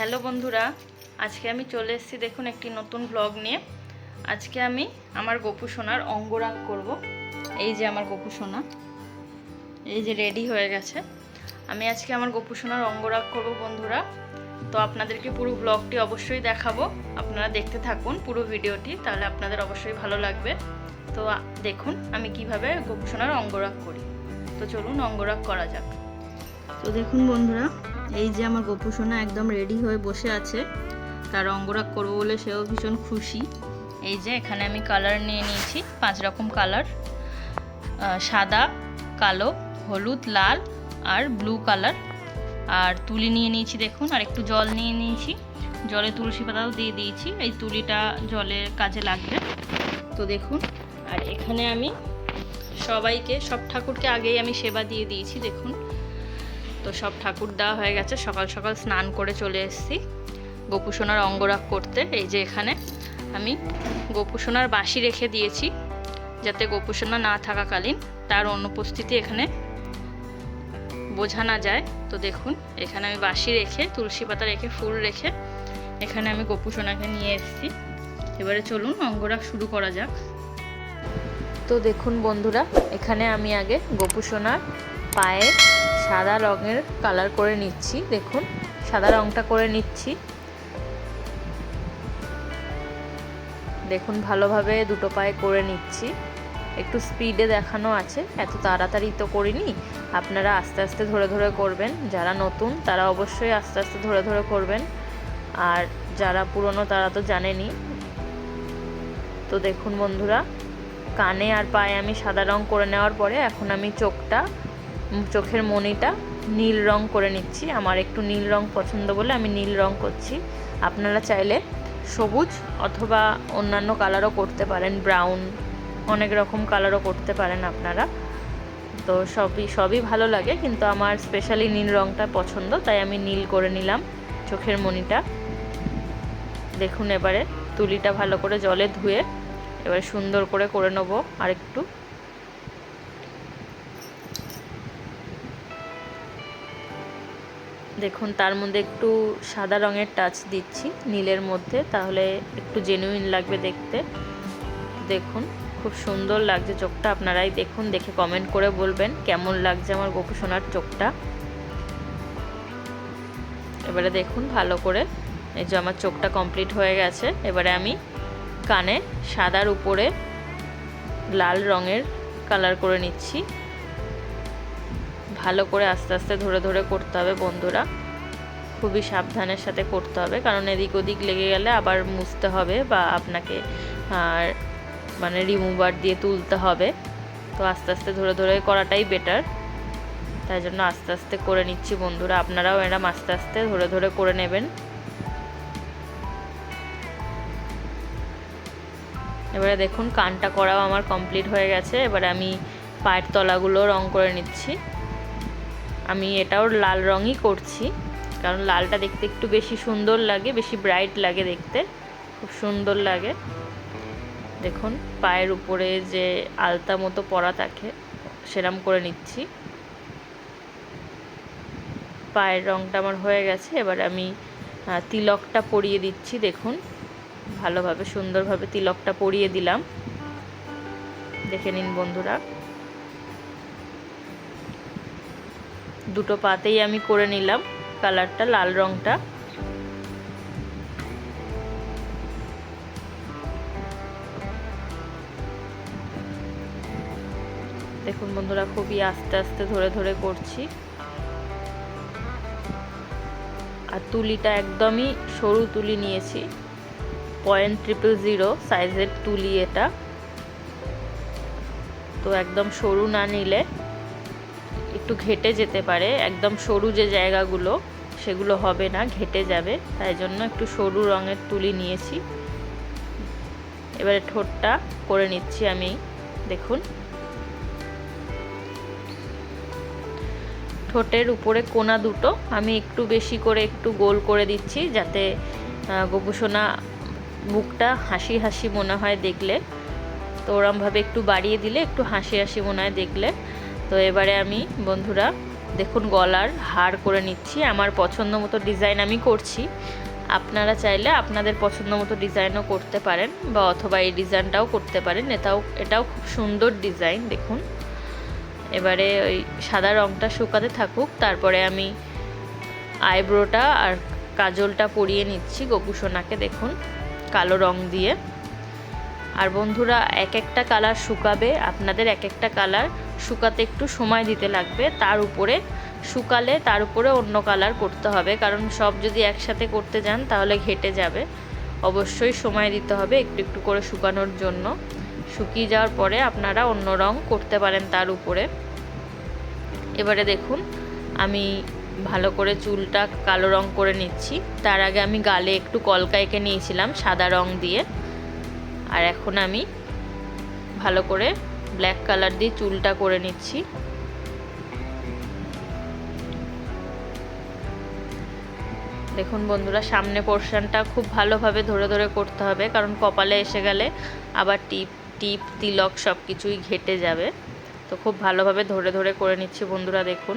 Hello বন্ধুরা, আজকে আমি চলে এসেছি দেখুন একটি নতুন ব্লগ নিয়ে। আজকে আমি আমার গোপু সোনার অঙ্গরাগ করব। এই যে আমার গোপু সোনা, এই যে রেডি হয়ে গেছে। আমি আজকে আমার গোপু সোনার অঙ্গরাগ করব বন্ধুরা। তো আপনাদেরকে পুরো ব্লগটি অবশ্যই দেখাবো, আপনারা দেখতে থাকুন পুরো ভিডিওটি, তাহলে আপনাদের অবশ্যই ভালো লাগবে। তো দেখুন আমি কিভাবে গোপু সোনার অঙ্গরাগ করি। তো চলুন অঙ্গরাগ করা যাক। তো দেখুন বন্ধুরা, এই যে আমার গোপু সোনা একদম রেডি হয়ে বসে আছে, তার অঙ্গরাগ করবো বলে সেও ভীষণ খুশি। এই যে এখানে আমি কালার নিয়ে নিয়েছি 5 রকম কালার, সাদা, কালো, হলুদ, লাল আর ব্লু কালার। আর তুলি নিয়ে নিয়েছি দেখুন, আর একটু জল নিয়ে নিয়েছি, জলে তুলসী পাতাও দিয়ে দিয়েছি, এই তুলিটা জলের কাজে লাগবে। তো দেখুন, আর এখানে আমি সবাইকে, সব ঠাকুরকে আগেই আমি সেবা দিয়ে দিয়েছি দেখুন। তো সব ঠাকুর দেওয়া হয়ে গেছে, সকাল সকাল স্নান করে চলে এসেছি গোপু সোনার অঙ্গরাগ করতে। এই যে এখানে আমি গোপু সোনার বাঁশি রেখে দিয়েছি, যাতে গোপু সোনা না থাকাকালীন তার অনুপস্থিতি এখানে বোঝা না যায়। তো দেখুন এখানে আমি বাঁশি রেখে, তুলসী পাতা রেখে, ফুল রেখে এখানে আমি গোপু সোনাকে নিয়ে এসেছি। এবারে চলুন অঙ্গরাগ শুরু করা যাক। তো দেখুন বন্ধুরা, এখানে আমি আগে গোপু সোনার পায়ে সাদা রঙের কালার করে নিচ্ছি। দেখুন সাদা রঙটা করে নিচ্ছি। দেখুন ভালোভাবে দুটো পায়ে করে নিচ্ছি, একটু স্পিডে দেখানো আছে, এত তাড়াতাড়ি তো করিনি, আপনারা আস্তে আস্তে ধরে ধরে করবেন। যারা নতুন তারা অবশ্যই আস্তে আস্তে ধরে ধরে করবেন, আর যারা পুরনো তারা তো জানেনই। তো দেখুন বন্ধুরা, কানে আর পায়ে আমি সাদা রং করে নেওয়ার পরে এখন আমি চোখের মণিটা নীল রং করে নিচ্ছি। আমার একটু নীল রং পছন্দ বলে আমি নীল রং করছি। আপনারা চাইলে সবুজ অথবা অন্যান্য কালারও করতে পারেন, ব্রাউন, অনেক রকম কালারও করতে পারেন আপনারা। তো সবই ভালো লাগে, কিন্তু আমার স্পেশালি নীল রংটা পছন্দ, তাই আমি নীল করে নিলাম চোখের মণিটা। দেখুন এবারে তুলিটা ভালো করে জলে ধুয়ে এবারে সুন্দর করে নেবো আরেকটু। দেখুন তার মধ্যে একটু সাদা রঙের টাচ দিচ্ছি নীলের মধ্যে, তাহলে একটু জেনুইন লাগবে দেখতে। দেখুন খুব সুন্দর লাগছে চোখটা, আপনারাই দেখুন, দেখে কমেন্ট করে বলবেন কেমন লাগছে আমার গোপু সোনার চোখটা। এবারে দেখুন ভালো করে, এই যে আমার চোখটা কমপ্লিট হয়ে গেছে। এবারে আমি কানে সাদার উপরে লাল রঙের কালার করে নিচ্ছি। ভালো করে আস্তে আস্তে ধরে ধরে করতে হবে বন্ধুরা, খুবই সাবধানের সাথে করতে হবে, কারণ এদিক ওদিক লেগে গেলে আবার মুছতে হবে বা আপনাকে মানে রিমুভার দিয়ে তুলতে হবে। তো আস্তে আস্তে ধরে ধরে করাটাই বেটার, তাই জন্য আস্তে আস্তে করে নিচ্ছি বন্ধুরা। আপনারাও এরকম আস্তে আস্তে ধরে ধরে করে নেবেন। এবারে দেখুন কানটা করাও আমার কমপ্লিট হয়ে গেছে। এবারে আমি পায়ের তলাগুলো রং করে নিচ্ছি। আমি এটাও লাল রঙই করছি, কারণ লালটা দেখতে একটু বেশি সুন্দর লাগে, বেশি ব্রাইট লাগে দেখতে, খুব সুন্দর লাগে। দেখুন পায়ের উপরে যে আলতা মতো পরা থাকে সেরম করে নিচ্ছি। পায়ের রঙটা আমার হয়ে গেছে। এবার আমি তিলকটা পরিয়ে দিচ্ছি। দেখুন ভালোভাবে সুন্দরভাবে তিলকটা পরিয়ে দিলাম, দেখে নিন বন্ধুরা। দুটো পাতেই আমি করে নিলাম কালারটা, লাল রঙটা। দেখুন বন্ধুরা খুবই আস্তে আস্তে ধরে ধরে করছি। আর তুলিটা একদমই সরু তুলি নিয়েছি, 0.000 সাইজের তুলি এটা। তো একদম সরু না নিলে একটু ঘেটে যেতে পারে, একদম সরু যে জায়গাগুলো সেগুলো হবে না, ঘেটে যাবে, তাই জন্য একটু সরু রঙের তুলি নিয়েছি। এবারে ঠোঁটটা করে নিচ্ছি আমি। দেখুন ঠোঁটের উপরে কোনা দুটো আমি একটু বেশি করে একটু গোল করে দিচ্ছি, যাতে গোপু সোনা মুখটা হাসি হাসি মনে হয় দেখলে। তো ওরমভাবে একটু বাড়িয়ে দিলে একটু হাসি হাসি মনে হয় দেখলে। তো এবারে আমি বন্ধুরা দেখুন গলার হার করে নিচ্ছি। আমার পছন্দ মতো ডিজাইন আমি করছি, আপনারা চাইলে আপনাদের পছন্দ মতো ডিজাইনও করতে পারেন, বা অথবা এই ডিজাইনটাও করতে পারেন। এটাও খুব সুন্দর ডিজাইন। দেখুন এবারে ওই সাদা রঙটা শুকাতে থাকুক, তারপরে আমি আইব্রোটা আর কাজলটা পরিয়ে নিচ্ছি গোপুসোনাকে, দেখুন কালো রং দিয়ে। আর বন্ধুরা এক একটা কালার শুকাবে, আপনাদের এক একটা কালার শুকাতে একটু সময় দিতে লাগবে। তার উপরে শুকালে তার উপরে অন্য কালার করতে হবে, কারণ সব যদি একসাথে করতে যান তাহলে ঘেটে যাবে। অবশ্যই সময় দিতে হবে একটু একটু করে শুকানোর জন্য। শুকিয়ে যাওয়ার পরে আপনারা অন্য রং করতে পারেন তার উপরে। এবারে দেখুন আমি ভালো করে চুলটা কালো রং করে নিচ্ছি। তার আগে আমি গালে একটু কলকা এঁকে নিয়েছিলাম সাদা রং দিয়ে, আর এখন আমি ভালো করে ব্ল্যাক কালার দিয়ে চুলটা করে নিচ্ছি। দেখুন বন্ধুরা সামনে পোর্শনটা খুব ভালোভাবে ধরে ধরে করতে হবে, কারণ কপালে এসে গেলে আবার টিপ তিলক সব কিছুই ঘেটে যাবে। তো খুব ভালোভাবে ধরে ধরে করে নিচ্ছি বন্ধুরা। দেখুন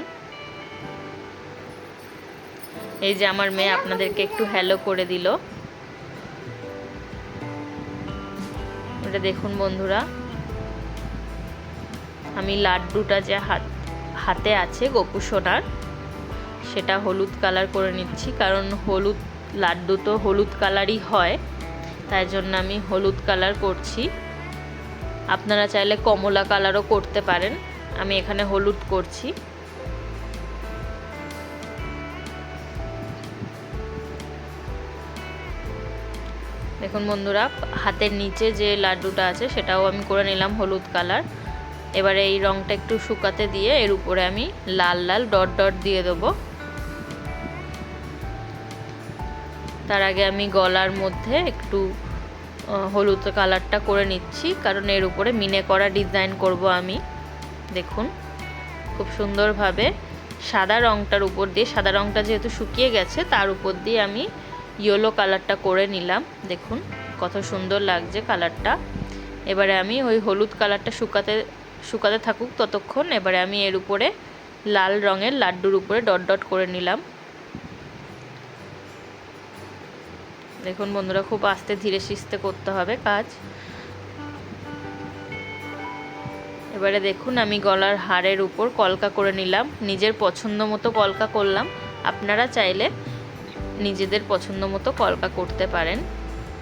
এই যে আমার মেয়ে আপনাদেরকে একটু হ্যালো করে দিল। এটা দেখুন বন্ধুরা আমি লাড্ডুটা যে হাতে আছে গোপুসোনার, সেটা হলুদ কালার করে নিচ্ছি, কারণ হলুদ লাড্ডু তো হলুদ কালারই হয়, তাই জন্য আমি হলুদ কালার করছি। আপনারা চাইলে কমলা কালারও করতে পারেন, আমি এখানে হলুদ করছি। দেখুন বন্ধুরা হাতের নিচে যে লাড্ডুটা আছে সেটাও আমি করে নিলাম হলুদ কালার। এবারে এই রংটা একটু শুকাতে দিয়ে এর উপরে আমি লাল লাল ডট ডট দিয়ে দেবো। তার আগে আমি গলার মধ্যে একটু হলুদ কালারটা করে নিচ্ছি, কারণ এর উপরে মিনে করা ডিজাইন করব আমি। দেখুন খুব সুন্দরভাবে সাদা রংটার উপর দিয়ে, সাদা রংটা যেহেতু শুকিয়ে গেছে তার উপর দিয়ে আমি ইয়েলো কালারটা করে নিলাম। দেখুন কত সুন্দর লাগছে কালারটা। এবারে আমি ওই হলুদ কালারটা শুকাতে থাকুক ততক্ষণ। এবারে আমি এর উপরে লাল রঙের লাড্ডুর উপরে ডট ডট করে নিলাম। দেখুন বন্ধুরা খুব আস্তে ধীরে সুস্থে করতে হবে কাজ। এবারে দেখুন আমি গলার হারের উপর কলকা করে নিলাম, নিজের পছন্দ মতো কলকা করলাম। আপনারা চাইলে নিজেদের পছন্দ মতো কলকা করতে পারেন।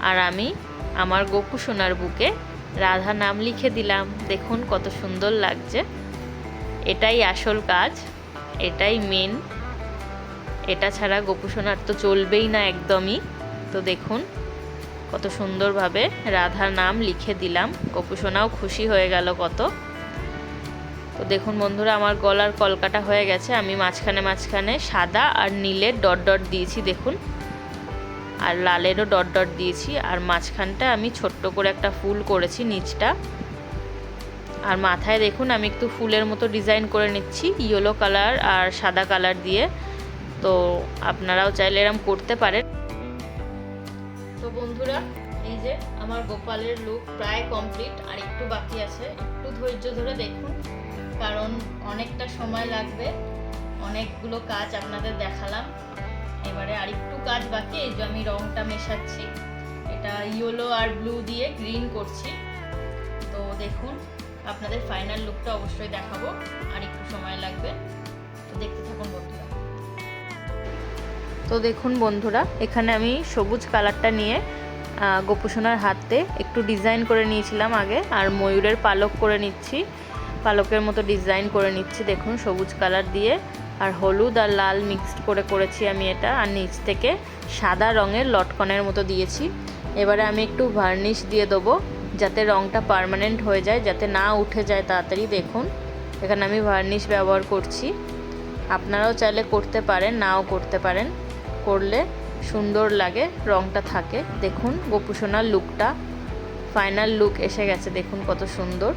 আর আমি আমার গোপুসোনার বুকে রাধা নাম লিখে দিলাম। দেখুন কত সুন্দর লাগছে। এটাই আসল কাজ, এটাই মেন। এটা ছাড়া গোপুসোনার তো চলবেই না একদমই। তো দেখুন কত সুন্দরভাবে রাধার নাম লিখে দিলাম, গোপুসোনাও খুশি হয়ে গেল কত। তো দেখুন বন্ধুরা আমার গলার কলকাটা হয়ে গেছে। আমি মাঝখানে মাঝখানে সাদা আর নীলের ডট ডট দিয়েছি দেখুন, আর লালেরও ডট ডট দিয়েছি, আর মাঝখানটা আমি ছোট্ট করে একটা ফুল করেছি নিচটা। আর মাথায় দেখুন আমি একটু ফুলের মতো ডিজাইন করে নিচ্ছি ইয়েলো কালার আর সাদা কালার দিয়ে। তো আপনারাও চাইলে এরকম করতে পারেন। তো বন্ধুরা এই যে আমার গোপালের লুক প্রায় কমপ্লিট, আর একটু বাকি আছে। একটু ধৈর্য ধরে দেখুন, কারণ অনেকটা সময় লাগবে। অনেকগুলো কাজ আপনাদের দেখালাম, এবারে আরেকটু কাজ বাকি। এই যে আমি রংটা মেশাচ্ছি, এটা ইয়েলো আর ব্লু দিয়ে গ্রিন করছি। তো দেখুন আপনাদের ফাইনাল লুকটা অবশ্যই দেখাবো, আর একটু সময় লাগবে। তো দেখতে থাকুন বন্ধুরা। তো দেখুন বন্ধুরা এখানে আমি সবুজ কালারটা নিয়ে গোপুসোনার হাতে একটু ডিজাইন করে নিয়েছিলাম আগে, আর ময়ূরের পালক করে নিচ্ছি, পালকের মতো ডিজাইন করে নিচ্ছি দেখুন সবুজ কালার দিয়ে। আর হলুদ আর লাল মিক্সড করে করেছি আমি এটা, আর নিচ থেকে সাদা রঙের লটকনের মতো দিয়েছি। এবারে আমি একটু ভার্নিশ দিয়ে দেবো যাতে রঙটা পার্মানেন্ট হয়ে যায়, যাতে না উঠে যায় তাড়াতাড়ি। দেখুন এখানে আমি ভার্নিশ ব্যবহার করছি, আপনারাও চাইলে করতে পারেন, নাও করতে পারেন, করলে সুন্দর লাগে, রঙটা থাকে। দেখুন গোপুসোনার লুকটা ফাইনাল লুক এসে গেছে, দেখুন কত সুন্দর।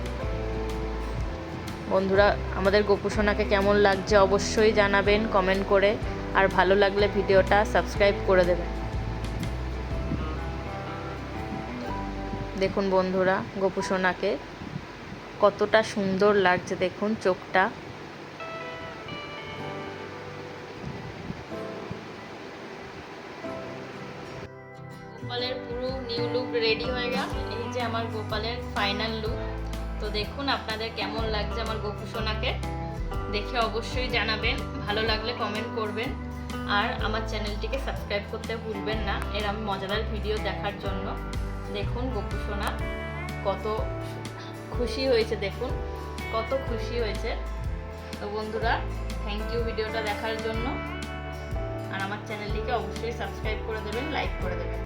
বন্ধুরা আমাদের গোপুসোনাকে কেমন লাগছে অবশ্যই জানাবেন কমেন্ট করে, আর ভালো লাগলে ভিডিওটা সাবস্ক্রাইব করে দেবেন। দেখুন বন্ধুরা গোপুসোনাকে কতটা সুন্দর লাগছে, দেখুন চোখটা। গোপালের পুরো নিউ লুক রেডি হয়ে গেল। এই যে আমার গোপালের ফাইনাল লুক। তো দেখুন আপনাদের কেমন লাগছে আমার গোপু সোনাকে, দেখে অবশ্যই জানাবেন, ভালো লাগলে কমেন্ট করবেন। আর আমার চ্যানেলটিকে সাবস্ক্রাইব করতে ভুলবেন না এরকম মজাদার ভিডিও দেখার জন্য। দেখুন গোপু সোনা কত খুশি হয়েছে, দেখুন কত খুশি হয়েছে। তো বন্ধুরা, থ্যাংক ইউ ভিডিওটা দেখার জন্য। আর আমার চ্যানেলটিকে অবশ্যই সাবস্ক্রাইব করে দেবেন, লাইক করে দেবেন।